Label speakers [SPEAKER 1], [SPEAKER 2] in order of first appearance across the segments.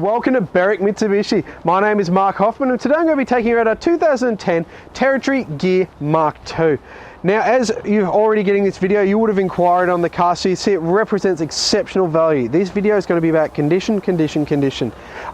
[SPEAKER 1] Welcome to Berwick Mitsubishi. My name is Mark Hoffman and today I'm going to be taking you around our 2010 Territory Ghia Mark II. Now, as you're already getting this video, you would have inquired on the car, so you see it represents exceptional value. This video is going to be about condition.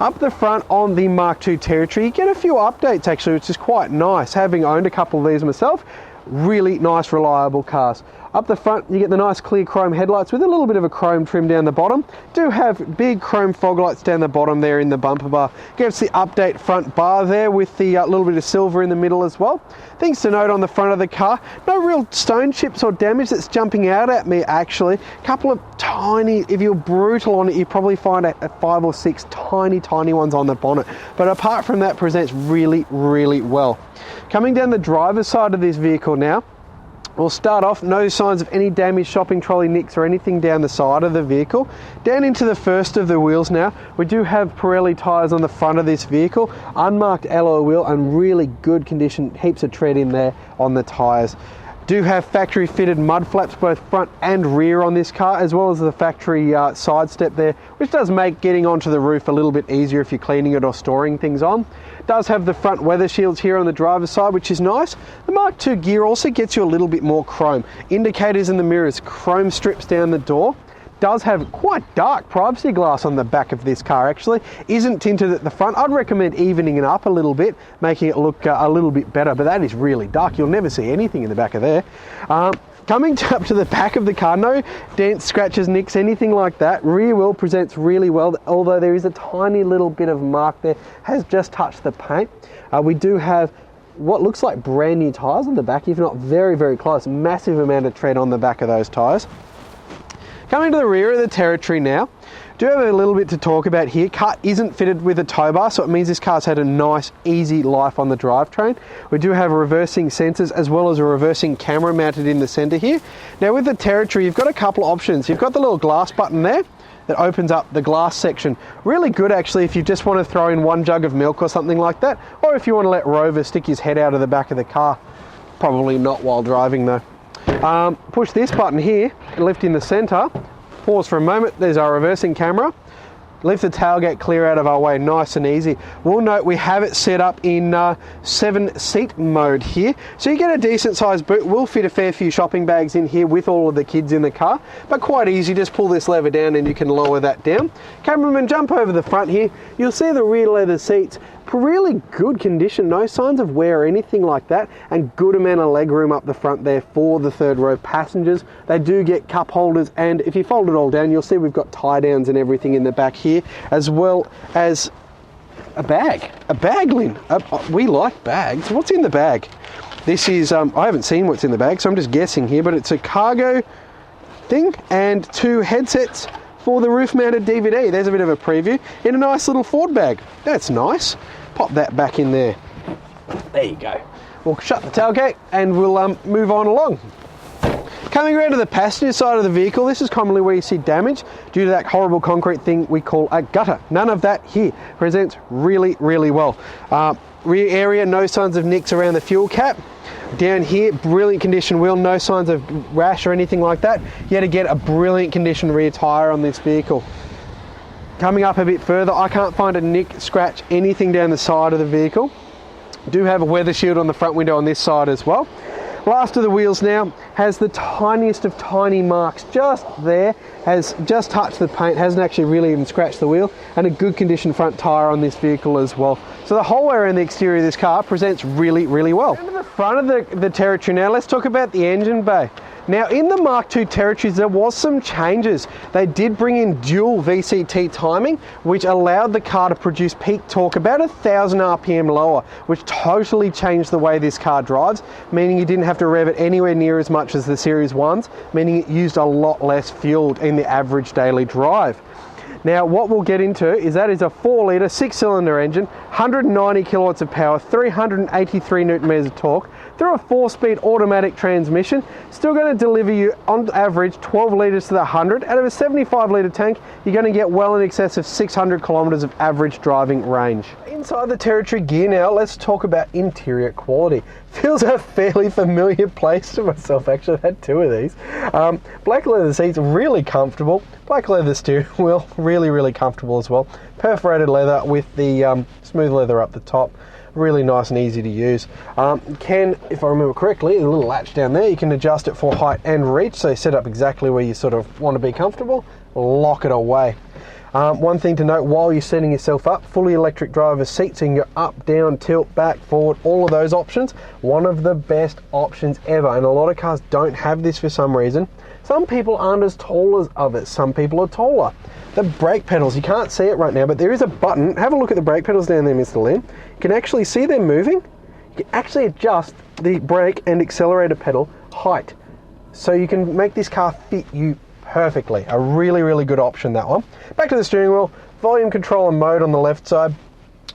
[SPEAKER 1] Up the front on the Mark II Territory, you get a few updates actually, which is quite nice. Having owned a couple of these myself, really nice, reliable cars. Up the front, you get the nice clear chrome headlights with a little bit of a chrome trim down the bottom. Do have big chrome fog lights down the bottom there in the bumper bar. Gives the update front bar there with the little bit of silver in the middle as well. Things to note on the front of the car, no real stone chips or damage that's jumping out at me actually. A couple of tiny, if you're brutal on it, you probably find a 5 or 6 tiny ones on the bonnet. But apart from that, presents really well. Coming down the driver's side of this vehicle now, we'll start off, no signs of any damaged shopping trolley nicks or anything down the side of the vehicle. Down into the first of the wheels now, we do have Pirelli tyres on the front of this vehicle, unmarked alloy wheel and really good condition, heaps of tread in there on the tyres. Do have factory fitted mud flaps both front and rear on this car, as well as the factory side step there, which does make getting onto the roof a little bit easier if you're cleaning it or storing things on. Does have the front weather shields here on the driver's side, which is nice. The Mark II Ghia also gets you a little bit more chrome. Indicators in the mirrors, chrome strips down the door. Does have quite dark privacy glass on the back of this car actually. Isn't tinted at the front. I'd recommend evening it up a little bit, making it look a little bit better, but that is really dark. You'll never see anything in the back of there. Coming up to the back of the car, no dents, scratches, nicks, anything like that. Rear wheel presents really well, although there is a tiny little bit of mark there, has just touched the paint. We do have what looks like brand new tyres on the back, if not very close. Massive amount of tread on the back of those tyres. Coming to the rear of the Territory now, do have a little bit to talk about here. Car isn't fitted with a tow bar, so it means this car's had a nice, easy life on the drivetrain. We do have reversing sensors as well as a reversing camera mounted in the centre here. Now with the Territory, you've got a couple of options. You've got the little glass button there that opens up the glass section. Really good actually if you just want to throw in one jug of milk or something like that, or if you want to let Rover stick his head out of the back of the car. Probably not while driving though. Push this button here, lift in the centre, pause for a moment, there's our reversing camera, lift the tailgate clear out of our way, nice and easy. We'll note we have it set up in 7-seat mode here, so you get a decent sized boot. We'll fit a fair few shopping bags in here with all of the kids in the car, but quite easy, just pull this lever down and you can lower that down. Cameraman, jump over the front here, you'll see the rear leather seats. Really good condition, no signs of wear or anything like that, and good amount of leg room up the front there for the third row passengers. They do get cup holders, and if you fold it all down, you'll see we've got tie downs and everything in the back here, as well as a bag lid. We like bags. What's in the bag? This is, I haven't seen what's in the bag, so I'm just guessing here, but it's a cargo thing and 2 headsets for the roof-mounted DVD. There's a bit of a preview in a nice little Ford bag. That's nice. Pop that back in there. There you go. We'll shut the tailgate and we'll move on along. Coming around to the passenger side of the vehicle, this is commonly where you see damage due to that horrible concrete thing we call a gutter. None of that here. Presents really well. Rear area, no signs of nicks around the fuel cap. Down here, brilliant condition wheel, no signs of rash or anything like that. You had to get a brilliant condition rear tyre on this vehicle. Coming up a bit further, I can't find a nick, scratch, anything down the side of the vehicle. Do have a weather shield on the front window on this side as well. Last of the wheels now has the tiniest of tiny marks just there, has just touched the paint, hasn't actually really even scratched the wheel, and a good condition front tyre on this vehicle as well. So the whole area in the exterior of this car presents really well. Into the front of the Territory now, let's talk about the engine bay. Now in the Mark II Territories there was some changes. They did bring in dual VCT timing, which allowed the car to produce peak torque about 1,000 RPM lower, which totally changed the way this car drives, meaning you didn't have to rev it anywhere near as much as the Series 1s, meaning it used a lot less fuel in the average daily drive. Now what we'll get into is that is a 4-litre 6-cylinder engine, 190 kilowatts of power, 383 Newton meters of torque, through a 4-speed automatic transmission. Still going to deliver you on average 12 litres to the 100. Out of a 75 litre tank, you're going to get well in excess of 600 kilometres of average driving range. Inside the Territory Ghia now, let's talk about interior quality. Feels a fairly familiar place to myself, actually. I've had 2 of these. Black leather seats, really comfortable. Black leather steering wheel, really comfortable as well. Perforated leather with the smooth leather up the top. Really nice and easy to use. If I remember correctly, the little latch down there, you can adjust it for height and reach, so you set up exactly where you sort of want to be comfortable, lock it away. One thing to note while you're setting yourself up, fully electric driver's seat, so you can go up, down, tilt, back, forward, all of those options. One of the best options ever, and a lot of cars don't have this for some reason. Some people aren't as tall as others, some people are taller. The brake pedals, you can't see it right now, but there is a button. Have a look at the brake pedals down there, Mr. Lynn. You can actually see them moving. You can actually adjust the brake and accelerator pedal height, so you can make this car fit you perfectly. A really good option, that one. Back to the steering wheel, volume control and mode on the left side,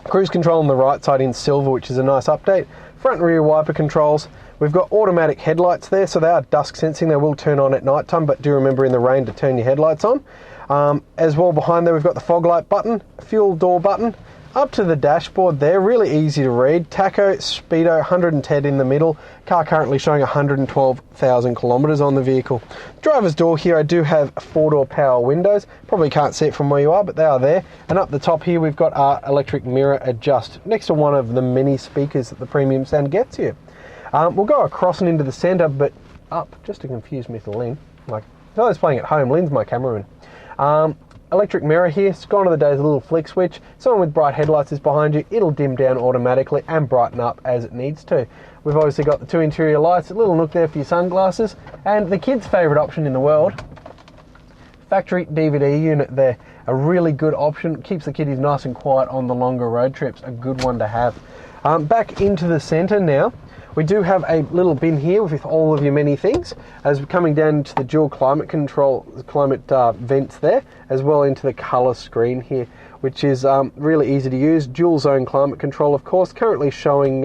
[SPEAKER 1] cruise control on the right side in silver, which is a nice update. Front and rear wiper controls. We've got automatic headlights there, so they are dusk sensing. They will turn on at night time, but do remember in the rain to turn your headlights on. As well behind there, we've got the fog light button, fuel door button, up to the dashboard there, really easy to read. Tacho, speedo, 110 in the middle. Car currently showing 112,000 kilometers on the vehicle. Driver's door here, I do have 4-door power windows. Probably can't see it from where you are, but they are there. And up the top here, we've got our electric mirror adjust, next to one of the many speakers that the premium sound gets you. We'll go across and into the center, but up, just to confuse Mr. Lynn. Like, if I was playing at home, Lynn's my cameraman. Electric mirror here, it's gone to the days, a little flick switch. Someone with bright headlights is behind you, it'll dim down automatically and brighten up as it needs to. We've obviously got the 2 interior lights, a little nook there for your sunglasses, and the kids' favourite option in the world, factory DVD unit there. A really good option, keeps the kiddies nice and quiet on the longer road trips, a good one to have. Back into the centre now. We do have a little bin here with all of your many things, as we're coming down to the dual climate control, vents there, as well into the colour screen here, which is really easy to use. Dual zone climate control, of course, currently showing,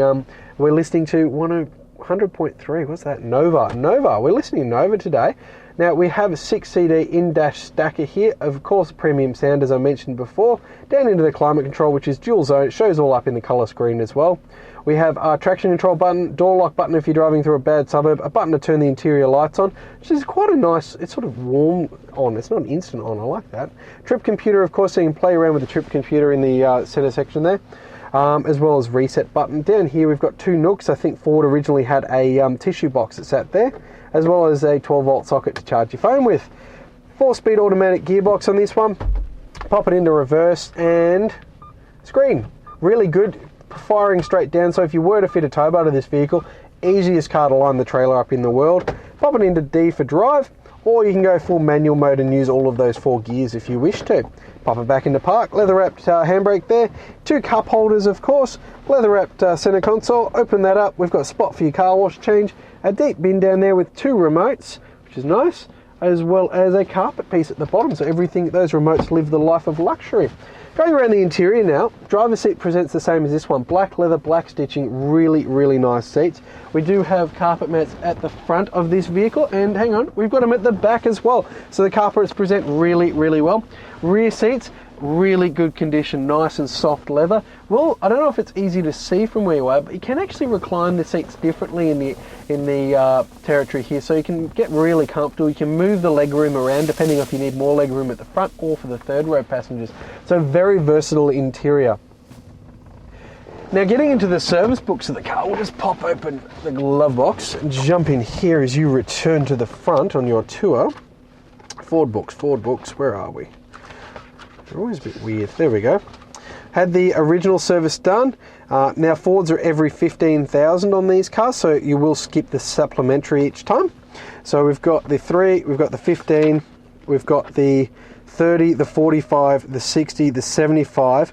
[SPEAKER 1] we're listening to 100.3, what's that? Nova, we're listening to Nova today. Now we have a 6 CD in-dash stacker here, of course premium sound as I mentioned before, down into the climate control, which is dual zone, it shows all up in the colour screen as well. We have our traction control button, door lock button if you're driving through a bad suburb, a button to turn the interior lights on, which is quite a nice, it's sort of warm on, it's not an instant on, I like that. Trip computer, of course, so you can play around with the trip computer in the centre section there, as well as reset button. Down here we've got 2 nooks. I think Ford originally had a tissue box that sat there, as well as a 12-volt socket to charge your phone with. 4-speed automatic gearbox on this one. Pop it into reverse and screen. Really good, firing straight down, so if you were to fit a tow bar to this vehicle, easiest car to line the trailer up in the world. Pop it into D for drive, or you can go full manual mode and use all of those 4 gears if you wish to. Pop it back into park, leather wrapped handbrake there, 2 cup holders of course, leather wrapped center console, open that up, we've got a spot for your car wash change, a deep bin down there with 2 remotes, which is nice, as well as a carpet piece at the bottom, so those remotes live the life of luxury. Going around the interior now, driver's seat presents the same as this one. Black leather, black stitching, really nice seats. We do have carpet mats at the front of this vehicle, and hang on, we've got them at the back as well. So the carpets present really well. Rear seats, really good condition, nice and soft leather. Well, I don't know if it's easy to see from where you are, but you can actually recline the seats differently in the territory here, so you can get really comfortable. You can move the leg room around depending if you need more leg room at the front or for the third row passengers. So very versatile interior. Now getting into the service books of the car, we'll just pop open the glove box and jump in here as you return to the front on your tour. Ford books, where are we? They're always a bit weird. There we go. Had the original service done. Now Fords are every 15,000 on these cars, so you will skip the supplementary each time. So we've got the 3, we've got the 15, we've got the 30, the 45, the 60, the 75.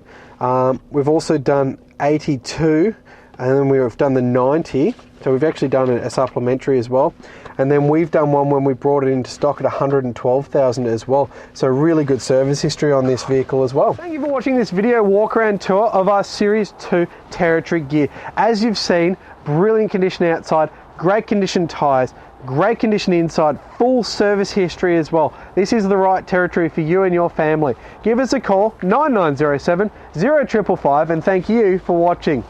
[SPEAKER 1] We've also done 82, and then we've done the 90. So we've actually done a supplementary as well. And then we've done one when we brought it into stock at 112,000 as well. So really good service history on this vehicle as well. Thank you for watching this video walk around tour of our Series 2 Territory Ghia. As you've seen, brilliant condition outside, great condition tyres, great condition inside, full service history as well. This is the right territory for you and your family. Give us a call, 9907 0555, and thank you for watching.